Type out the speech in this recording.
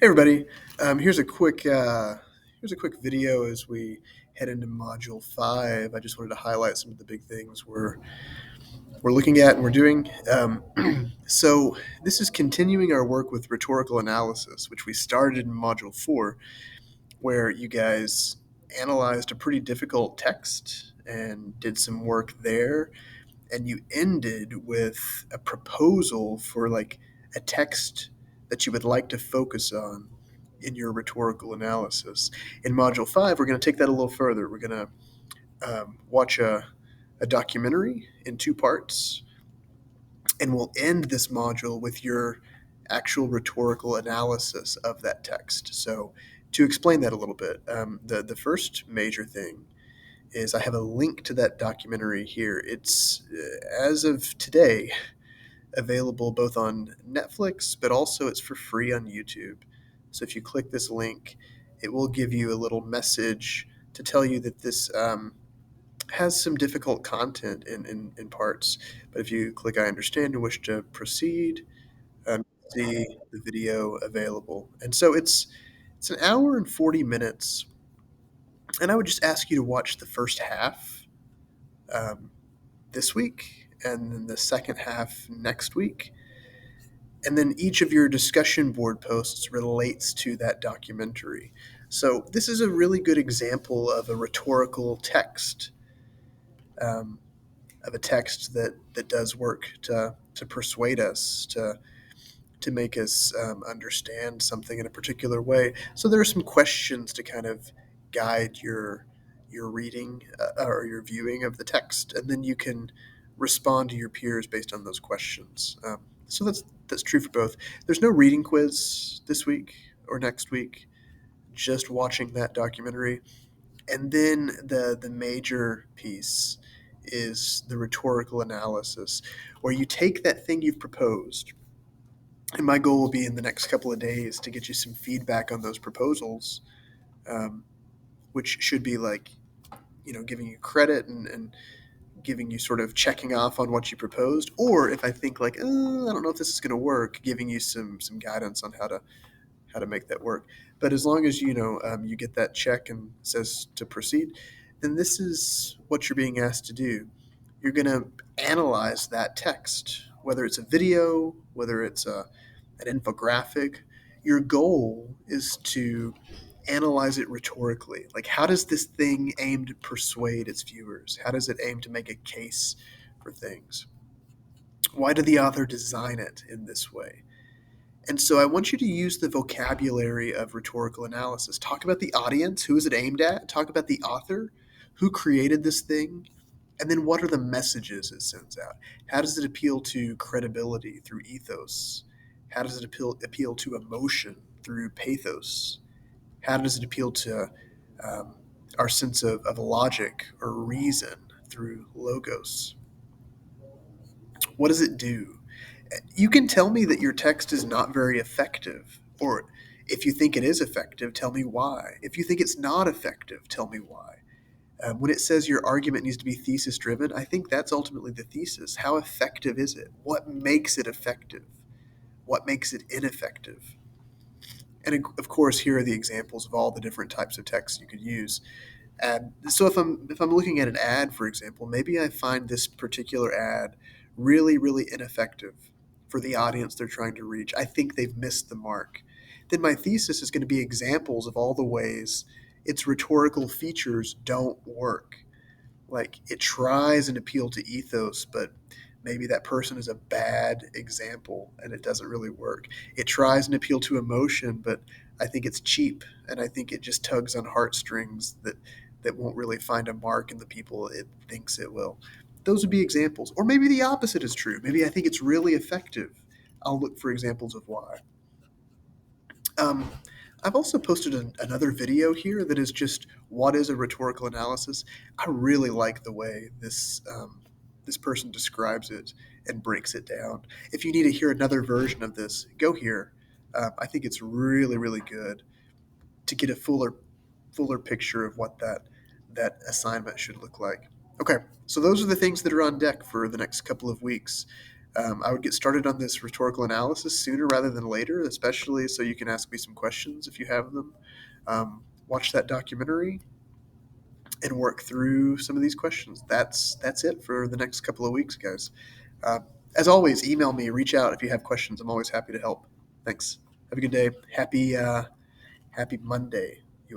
Hey everybody, here's a quick video as we head into Module 5. I just wanted to highlight some of the big things we're looking at and we're doing. So this is continuing our work with rhetorical analysis, which we started in Module 4, where you guys analyzed a pretty difficult text and did some work there, and you ended with a proposal for like a text that you would like to focus on in your rhetorical analysis. In Module 5, we're going to take that a little further. We're going to watch a documentary in two parts, and we'll end this module with your actual rhetorical analysis of that text. So, to explain that a little bit, the first major thing is I have a link to that documentary here. It's, as of today, available both on Netflix, but also it's for free on YouTube. So if you click this link, it will give you a little message to tell you that this has some difficult content in parts. But if you click I understand and wish to proceed, see the video available. And so it's an hour and 40 minutes. And I would just ask you to watch the first half um, this week and then the second half next week. And then each of your discussion board posts relates to that documentary. So this is a really good example of a rhetorical text, um, of a text that does work to persuade us, to make us understand something in a particular way. So there are some questions to kind of guide your reading or your viewing of the text, and then you can respond to your peers based on those questions. So that's true for both. There's no reading quiz this week or next week. Just watching that documentary, and then the major piece is the rhetorical analysis, where you take that thing you've proposed, and my goal will be in the next couple of days to get you some feedback on those proposals, um, which should be like, giving you credit and giving you sort of checking off on what you proposed, or if I think like, I don't know if this is going to work, giving you some guidance on how to make that work. But as long as you get that check and says to proceed, then this is what you're being asked to do. You're going to analyze that text, whether it's a video, whether it's an infographic. Your goal is to analyze it rhetorically. Like, how does this thing aim to persuade its viewers? How does it aim to make a case for things? Why did the author design it in this way? And so I want you to use the vocabulary of rhetorical analysis. Talk about the audience, who is it aimed at? Talk about the author, who created this thing, and then what are the messages it sends out? How does it appeal to credibility through ethos? How does it appeal to emotion through pathos? How does it appeal to um, our sense of logic or reason through logos? What does it do? You can tell me that your text is not very effective, or if you think it is effective, tell me why. If you think it's not effective, tell me why. When it says your argument needs to be thesis driven, I think that's ultimately the thesis. How effective is it? What makes it effective? What makes it ineffective? And of course, here are the examples of all the different types of text you could use. So if I'm looking at an ad, for example, maybe I find this particular ad really, really ineffective for the audience they're trying to reach. I think they've missed the mark. Then my thesis is going to be examples of all the ways its rhetorical features don't work. Like, it tries and appeal to ethos, but maybe that person is a bad example and it doesn't really work. It tries and appeal to emotion, but I think it's cheap, and I think it just tugs on heartstrings that won't really find a mark in the people it thinks it will. Those would be examples. Or maybe the opposite is true. Maybe I think it's really effective. I'll look for examples of why. Um, I've also posted another video here that is just what is a rhetorical analysis. I really like the way this person describes it and breaks it down. If you need to hear another version of this, go here. I think it's really, really good to get a fuller picture of what that assignment should look like. Okay, so those are the things that are on deck for the next couple of weeks. I would get started on this rhetorical analysis sooner rather than later, especially so you can ask me some questions if you have them. Watch that documentary and work through some of these questions. That's it for the next couple of weeks, guys. Uh, as always, email me, reach out if you have questions. I'm always happy to help. Thanks. Have a good day. Happy Monday.